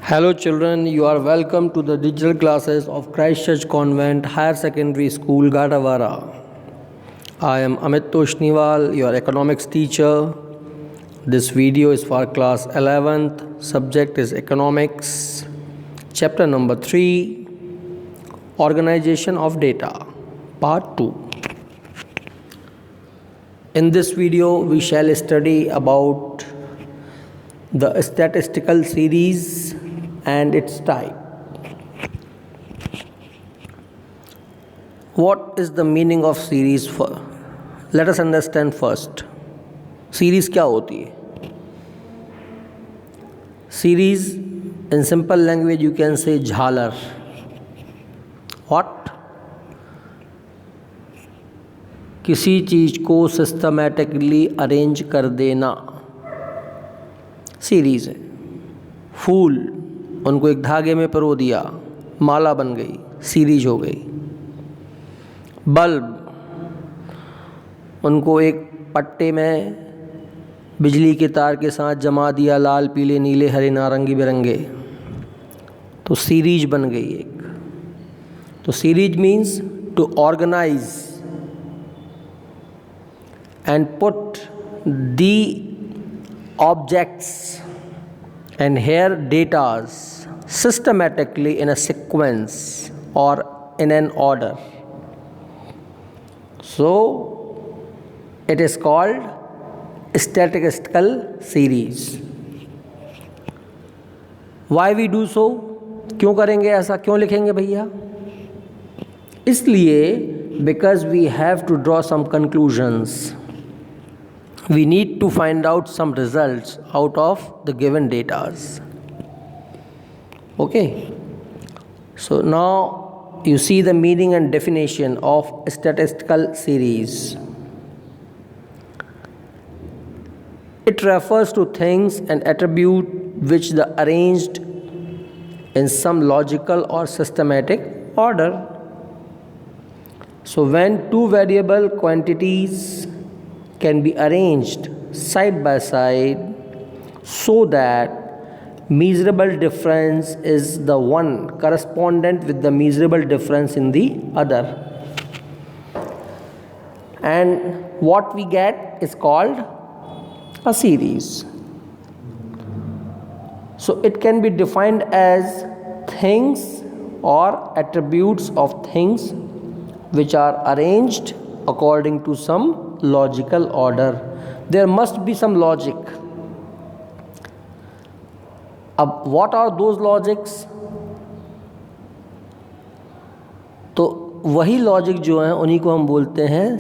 Hello children, you are welcome to the digital classes of Christ Church Convent Higher Secondary School, Gadawara. I am Amit Toshniwal, your economics teacher. This video is for class 11th. Subject is economics. Chapter number 3, Organization of Data, part 2. In this video, we shall study about the statistical series and its type. What is the meaning of series? Let us understand first. Series क्या होती है? Series in simple language you can say झालर. What? किसी चीज़ को systematically arrange कर देना series है. फूल, उनको एक धागे में पिरो दिया, माला बन गई, सीरीज हो गई. बल्ब, उनको एक पट्टे में बिजली के तार के साथ जमा दिया, लाल पीले नीले हरे नारंगी बिरंगे, तो सीरीज बन गई एक. तो series means to organise and put the objects and here datas systematically in a sequence or in an order. So it is called statistical series. Why we do so? क्यों करेंगे ऐसा, क्यों लिखेंगे भैया? इसलिए because we have to draw some conclusions. We need to find out some results out of the given data. Okay. So now you see the meaning and definition of statistical series. It refers to things and attributes which are arranged in some logical or systematic order. So when two variable quantities can be arranged side by side so that measurable difference is the one correspondent with the measurable difference in the other, and what we get is called a series. So it can be defined as things or attributes of things which are arranged according to some logical order. There must be some logic. What are those logics? तो वही logic जो हैं उन्हीं को हम बोलते हैं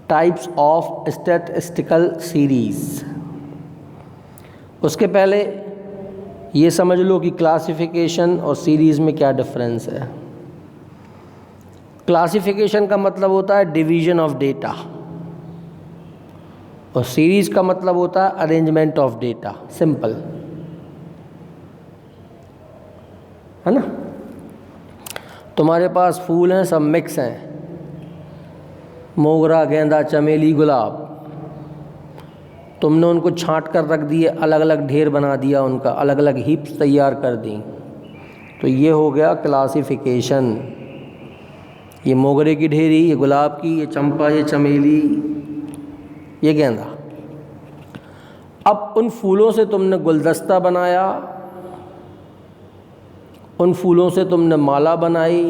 types of statistical series. उसके पहले ये समझ लो कि क्लासिफिकेशन और सीरीज में क्या डिफरेंस है. क्लासिफिकेशन का मतलब होता है डिवीजन ऑफ डेटा और सीरीज का मतलब होता है अरेंजमेंट ऑफ डेटा. सिंपल है ना. तुम्हारे पास फूल हैं, सब मिक्स हैं, मोगरा, गेंदा, चमेली, गुलाब. तुमने उनको छांट कर रख दिए, अलग अलग ढेर बना दिया, उनका अलग अलग हीप्स तैयार कर दी. तो ये हो गया क्लासिफिकेशन. ये मोगरे की ढेरी, ये गुलाब की, ये चंपा, ये चमेली, ये गेंदा. अब उन फूलों से तुमने गुलदस्ता बनाया, उन फूलों से तुमने माला बनाई,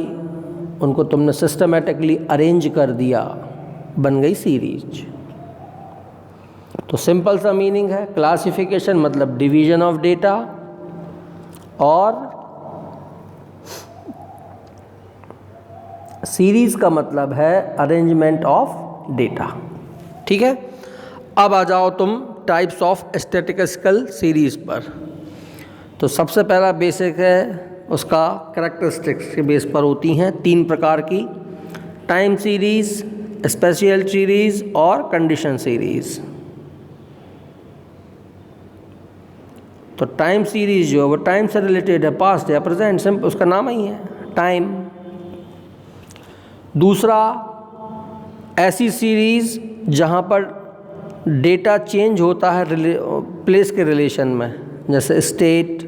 उनको तुमने सिस्टमेटिकली अरेंज कर दिया, बन गई सीरीज. तो सिंपल सा मीनिंग है. क्लासिफिकेशन मतलब डिवीजन ऑफ डेटा और सीरीज का मतलब है अरेंजमेंट ऑफ डेटा. ठीक है. अब आ जाओ तुम टाइप्स ऑफ स्टैटिस्टिकल सीरीज पर. तो सबसे पहला बेसिक है उसका कैरेक्टरिस्टिक्स के बेस पर होती हैं 3 प्रकार की: टाइम सीरीज, स्पेशियल सीरीज और कंडीशन सीरीज. तो टाइम सीरीज जो है वो टाइम से रिलेटेड है, पास्ट या प्रेजेंट, सिंपल उसका नाम ही है टाइम. दूसरा, ऐसी सीरीज़ जहाँ पर डेटा चेंज होता है प्लेस के रिलेशन में, जैसे स्टेट,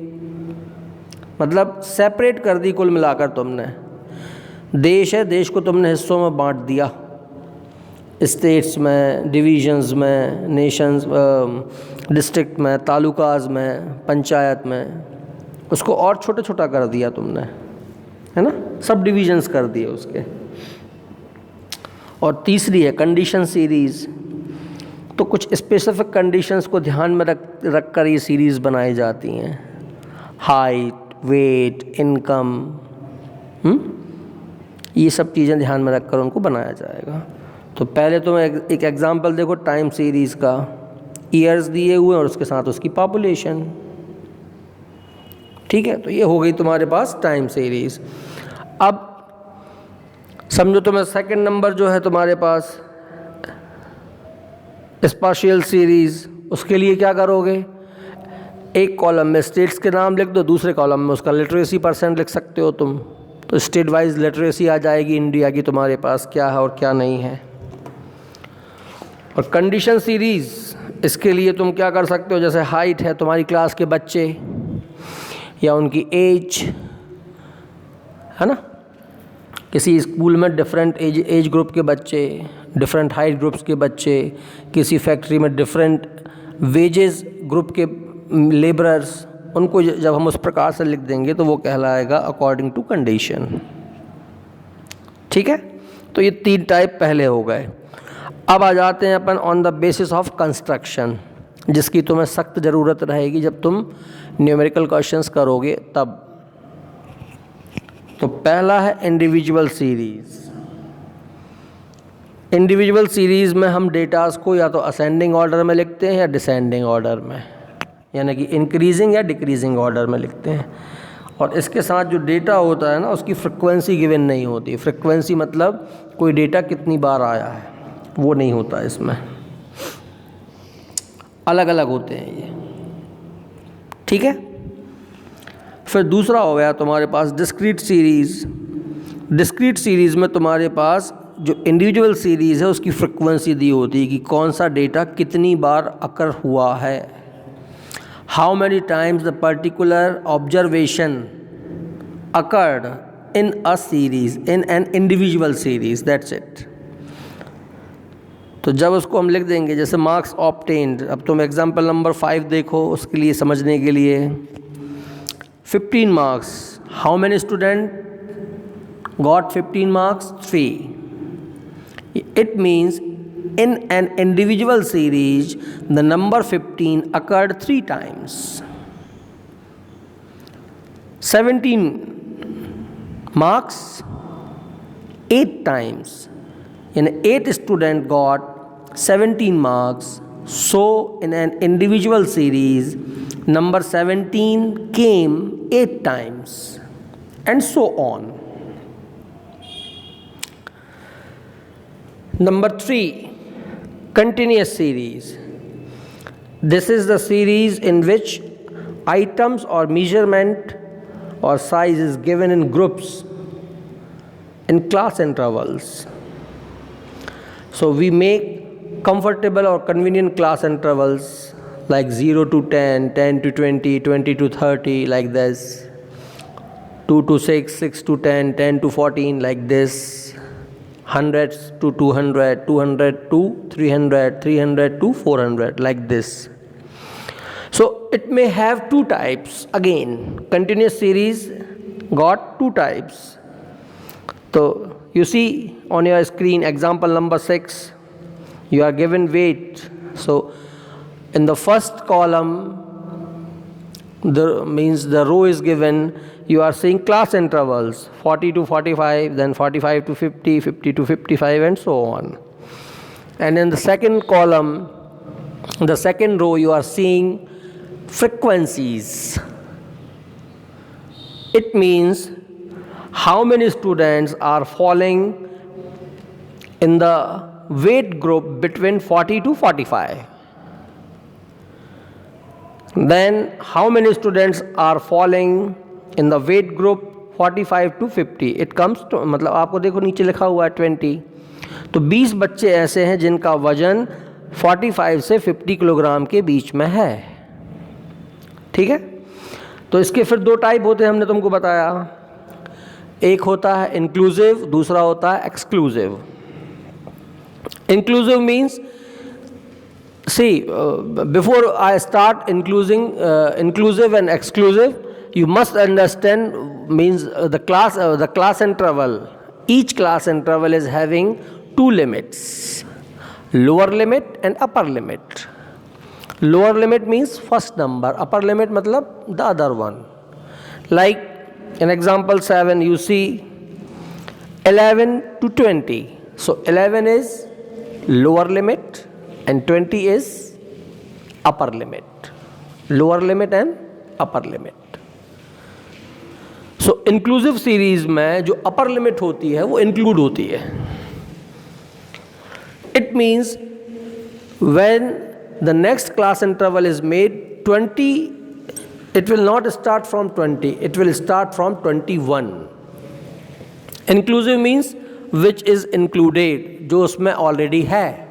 मतलब सेपरेट कर दी कुल मिलाकर तुमने। देश है, देश को तुमने हिस्सों में बांट दिया, स्टेट्स में, डिवीजन्स में, नेशंस, डिस्ट्रिक्ट में, तालुकाज में, पंचायत में, उसको और छोटा छोटा कर दिया तुमने, है ना, सब डिवीजन्स कर दिए उसके। और तीसरी है कंडीशन सीरीज़। तो कुछ स्पेसिफिक कंडीशंस को ध्यान में रख कर ये सीरीज़ बनाई जाती हैं। हाइट, वेट, इनकम, ये सब चीज़ें ध्यान में रखकर उनको बनाया जाएगा। तो पहले तो एक एग्जांपल देखो टाइम सीरीज़ का, ईयर्स दिए हुए और उसके साथ उसकी पॉपुलेशन। ठीक है, तो ये हो गई तुम्हारे पास टाइम सीरीज़। अब समझो तुम्हें सेकंड नंबर जो है तुम्हारे पास स्पाशियल सीरीज़, उसके लिए क्या करोगे, एक कॉलम में स्टेट्स के नाम लिख दो, दूसरे कॉलम में उसका लिटरेसी परसेंट लिख सकते हो तुम। तो स्टेट वाइज लिटरेसी आ जाएगी इंडिया की तुम्हारे पास, क्या है और क्या नहीं है। और कंडीशन सीरीज़, इसके लिए तुम क्या कर सकते हो, जैसे हाइट है तुम्हारी क्लास के बच्चे या उनकी एज, है ना, किसी स्कूल में डिफरेंट एज ग्रुप के बच्चे, डिफरेंट हाइट ग्रुप्स के बच्चे, किसी फैक्ट्री में डिफरेंट वेजेस ग्रुप के लेबरर्स, उनको जब हम उस प्रकार से लिख देंगे तो वो कहलाएगा अकॉर्डिंग टू कंडीशन। ठीक है, तो ये 3 टाइप पहले हो गए। अब आ जाते हैं अपन on the basis of construction, जिसकी तुम्हें सख्त ज़रूरत रहेगी जब तुम न्यूमेरिकल क्वेश्चंस करोगे तब। तो पहला है इंडिविजुअल सीरीज़। इंडिविजुअल सीरीज़ में हम डेटास को या तो असेंडिंग ऑर्डर में लिखते हैं या डिसेंडिंग ऑर्डर में, यानी कि इंक्रीजिंग या डिक्रीजिंग ऑर्डर में लिखते हैं। और इसके साथ जो डेटा होता है ना, उसकी फ्रिक्वेंसी गिवन नहीं होती। फ्रिक्वेंसी मतलब कोई डेटा कितनी बार आया है, वो नहीं होता इसमें, अलग अलग होते हैं ये। ठीक है, फिर दूसरा हो गया तुम्हारे पास डिस्क्रीट सीरीज़। डिस्क्रीट सीरीज़ में तुम्हारे पास जो इंडिविजुअल सीरीज़ है उसकी फ्रिक्वेंसी दी होती है कि कौन सा डेटा कितनी बार अकर हुआ है, how many times the particular observation occurred in a series, in an individual series, that's it. तो जब उसको हम लिख देंगे, जैसे मार्क्स ऑब्टेन्ड, अब तुम एग्जाम्पल नंबर 5 देखो उसके लिए समझने के लिए। 15 marks, how many student got 15 marks? 3. It means in an individual series the number 15 occurred 3 times. 17 marks 8 times, and 8 student got 17 marks. So in an individual series number 17 came 8 times, and so on. Number 3, continuous series. This is the series in which items or measurement or size is given in groups in class intervals. So we make comfortable or convenient class intervals like 0 to 10, 10 to 20, 20 to 30, like this, 2 to 6, 6 to 10, 10 to 14, like this, hundreds to 200, 200 to 300, 300 to 400, like this. So it may have 2 types. Again, continuous series got 2 types. So you see on your screen example number 6, you are given weight. So in the first column, the row is given, you are seeing class intervals 40 to 45, then 45 to 50, 50 to 55, and so on. And in the second column, the second row, you are seeing frequencies. It means how many students are falling in the weight group between 40 to 45. Then how many students are falling in the weight group 45 to 50. It comes to, मतलब आपको देखो नीचे लिखा हुआ है 20, तो 20 बच्चे ऐसे हैं जिनका वजन 45 से 50 किलोग्राम के बीच में है। ठीक है। तो इसके फिर दो टाइप होते हैं, हमने तुमको बताया। एक होता है इंक्लूसिव, दूसरा होता है exclusive. Inclusive means, see, before I start inclusive and exclusive, you must understand, means the class interval. Each class interval is having two limits, lower limit and upper limit. Lower limit means first number, upper limit matlab the other one. Like in example 7, you see 11 to 20. So 11 is lower limit and 20 is upper limit. Lower limit and upper limit. So inclusive series में जो upper limit होती है वो include होती है. It means when the next class interval is made 20, it will not start from 20, it will start from 21. Inclusive means which is included, जो उसमें already है.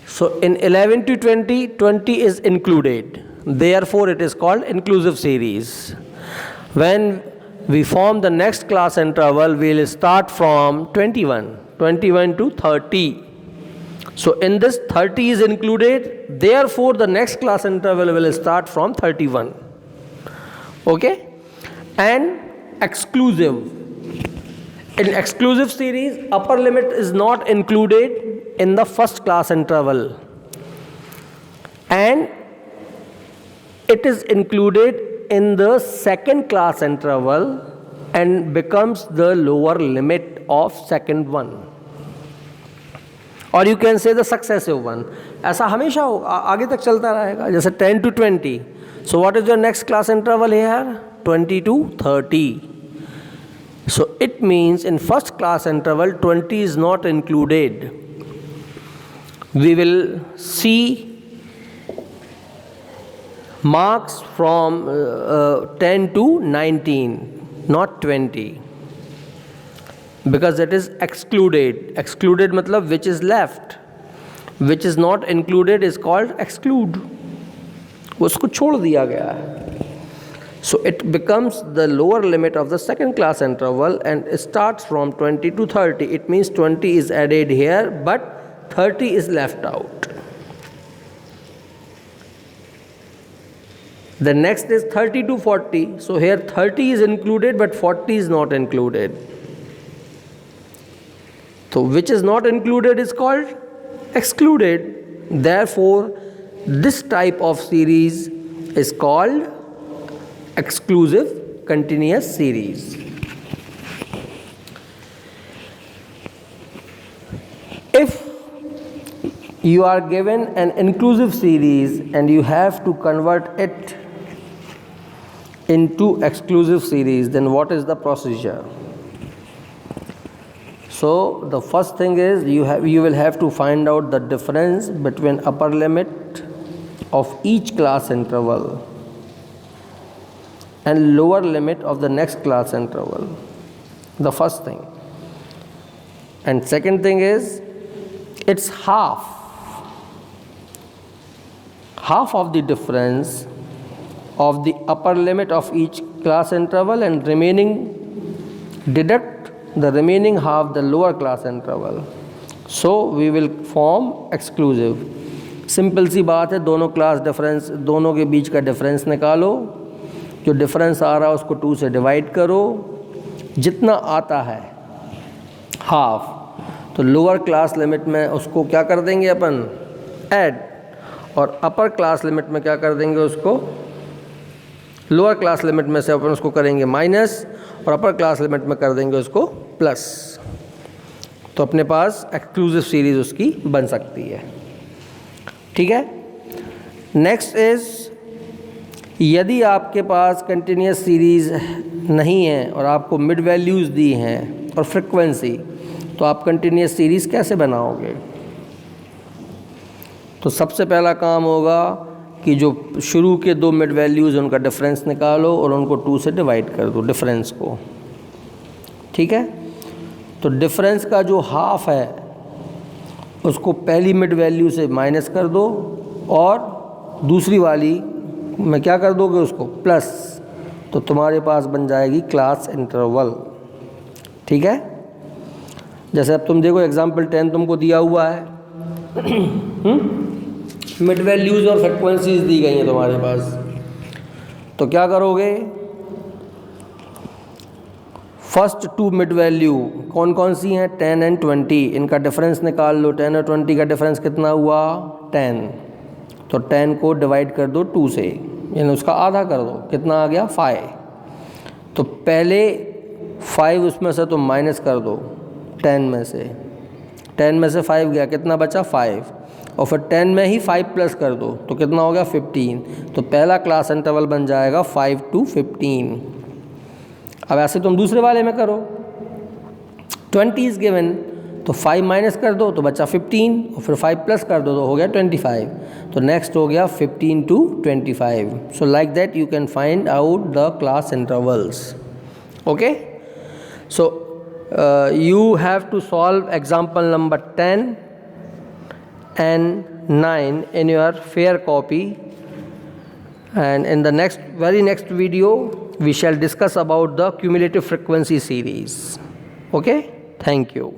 So in 11 to 20, 20 is included. Therefore it is called inclusive series. When we form the next class interval, we will start from 21 to 30. So in this 30 is included, therefore the next class interval will start from 31. Okay? And exclusive. In exclusive series, upper limit is not included in the first class interval, and it is included in the second class interval and becomes the lower limit of second one, or you can say the successive one. ऐसा हमेशा आगे तक चलता रहेगा, जैसे 10 to 20. So what is your next class interval here? 20 to 30. So it means in first class interval 20 is not included. We will see marks from 10 to 19, not 20, because it is excluded. Excluded matlab which is left, which is not included is called exclude. उसको छोड़ दिया गया है. So it becomes the lower limit of the second class interval and starts from 20 to 30. It means 20 is added here, but 30 is left out. The next is 30 to 40. So here 30 is included, but 40 is not included. So which is not included is called excluded. Therefore, this type of series is called exclusive continuous series. If you are given an inclusive series and you have to convert it into exclusive series, then what is the procedure? So the first thing is you will have to find out the difference between upper limit of each class interval and lower limit of the next class interval. The first thing. And second thing is it's half of the difference of the upper limit of each class interval, and deduct the remaining half the lower class interval. So we will form exclusive. Simple सी बात है, दोनों class difference, दोनों के बीच का difference निकालो, जो difference आ रहा है उसको 2 से डिवाइड करो, जितना आता है हाफ, तो लोअर क्लास लिमिट में उसको क्या कर देंगे अपन ऐड, और अपर क्लास लिमिट में क्या कर देंगे उसको, लोअर क्लास लिमिट में से अपन उसको करेंगे माइनस, और अपर क्लास लिमिट में कर देंगे उसको प्लस. तो अपने पास एक्सक्लूसिव सीरीज उसकी बन सकती है. ठीक है. नेक्स्ट इज, यदि आपके पास कंटिन्यूस सीरीज नहीं है और आपको मिड वैल्यूज़ दी हैं और फ्रिक्वेंसी, तो आप कंटिन्यूस सीरीज कैसे बनाओगे? तो सबसे पहला काम होगा कि जो शुरू के 2 मिड वैल्यूज़ उनका डिफरेंस निकालो और उनको 2 से डिवाइड कर दो डिफरेंस को. ठीक है. तो डिफरेंस का जो हाफ है उसको पहली मिड वैल्यू से माइनस कर दो और दूसरी वाली में क्या कर दोगे उसको प्लस, तो तुम्हारे पास बन जाएगी क्लास इंटरवल। ठीक है, जैसे अब तुम देखो एग्जाम्पल 10 तुमको दिया हुआ है, मिड वैल्यूज़ और फ्रिक्वेंसीज दी गई हैं तुम्हारे पास, तो क्या करोगे, फर्स्ट टू मिड वैल्यू कौन कौन सी हैं, 10 एंड 20, इनका डिफरेंस निकाल लो। 10 और 20 का डिफरेंस कितना हुआ, 10, तो 10 को डिवाइड कर दो 2 से, यानी उसका आधा कर दो, कितना आ गया 5। तो पहले 5 उसमें से तुम माइनस कर दो 10 में से, 10 में से 5 गया, कितना बचा 5, और फिर 10 में ही 5 प्लस कर दो तो कितना हो गया 15। तो पहला क्लास इंटरवल बन जाएगा 5 to 15। अब ऐसे तुम दूसरे वाले में करो, 20 इज़ गिवन, तो 5 माइनस कर दो तो बचा 15, और फिर 5 प्लस कर दो तो हो गया 25। तो नेक्स्ट हो गया 15 to 25। So like that you can find out the class intervals. Okay, so you have to solve example number 10 and 9 in your fair copy, and in the very next video we shall discuss about the cumulative frequency series. Okay, thank you.